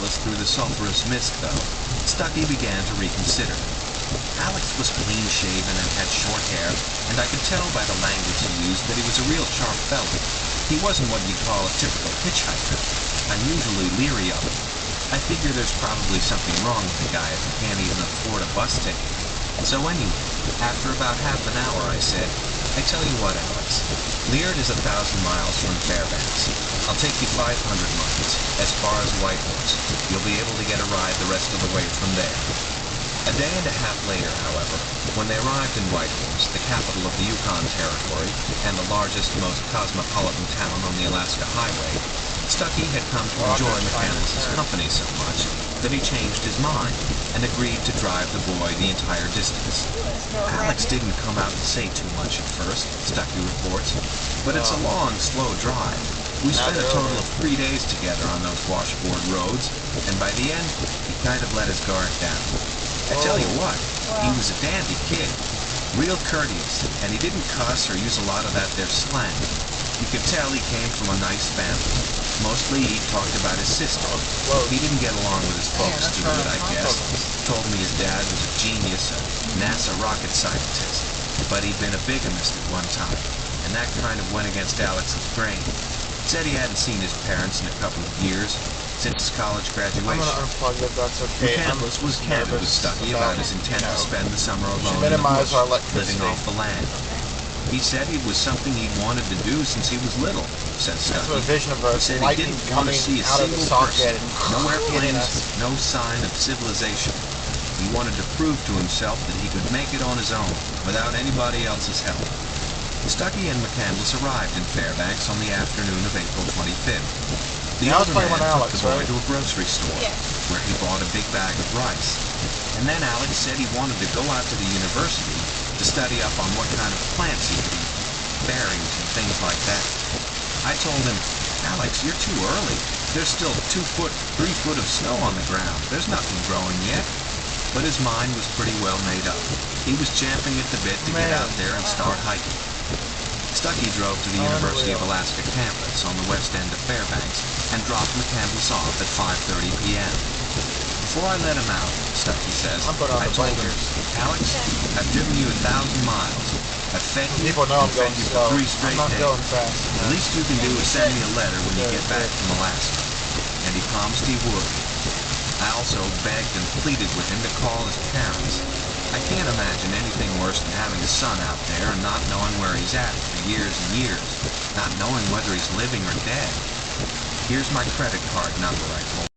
McCandless through the sulphurous mist, though, Stucky began to reconsider. Alex was clean-shaven and had short hair, and I could tell by the language he used that he was a real sharp fellow. He wasn't what you'd call a typical hitchhiker. I'm usually leery of him. I figure there's probably something wrong with the guy if he can't even afford a bus ticket. So anyway, after about half an hour, I said, I tell you what, Alex, Liard is 1,000 miles from Fairbanks. I'll take you 500 miles, as far as Whitehorse. You'll be able to get a ride the rest of the way from there. A day and a half later, however, when they arrived in Whitehorse, the capital of the Yukon Territory, and the largest, most cosmopolitan town on the Alaska Highway, Stucky had come to enjoy McCandless's company so much that he changed his mind and agreed to drive the boy the entire distance. Alex didn't come out to say too much at first, Stucky reports, but it's a long, slow drive. We spent a total of 3 days together on those washboard roads, and by the end, he kind of let his guard down. I tell you what, he was a dandy kid, real courteous, and he didn't cuss or use a lot of that there slang. You could tell he came from a nice family. Mostly he talked about his sister. He didn't get along with his folks too good, I guess. Told me his dad was a genius, a NASA rocket scientist, but he'd been a bigamist at one time, and that kind of went against Alex's grain. Said he hadn't seen his parents in a couple of years, since college graduation. I'm gonna unplug it, that's okay. McCandless was candid with Stucky about his intent to spend the summer alone in the minimize bush, our electricity. living off the land. He said it was something he'd wanted to do since he was little, said That's Stucky. a vision of a He said he lightning didn't want to coming see a out of the single socket person, no and hitting airplanes, us. no sign of civilization. He wanted to prove to himself that he could make it on his own, without anybody else's help. Stucky and McCandless arrived in Fairbanks on the afternoon of April 25th. The Now it's older man playing took Alex, the boy right? to a grocery store, where he bought a big bag of rice. And then Alex said he wanted to go out to the university to study up on what kind of plants he could eat, berries and things like that. I told him, Alex, you're too early. There's still 2 foot, 3 foot of snow on the ground. There's nothing growing yet. But his mind was pretty well made up. He was champing at the bit to get out there and start hiking. Stucky drove to the University of Alaska campus on the west end of Fairbanks and dropped McCandless off at 5:30 p.m. Before I let him out, Stucky says, I told him, Alex, I've driven you 1,000 miles. I've fed you, People know I'm fed going you slow. for 3 straight I'm not days. going fast. The least you can do is send me a letter when you get back from Alaska. And he promised he would. I also begged and pleaded with him to call his parents. I can't imagine anything worse than having a son out there and not knowing where he's at for years and years, not knowing whether he's living or dead. Here's my credit card number, I told him.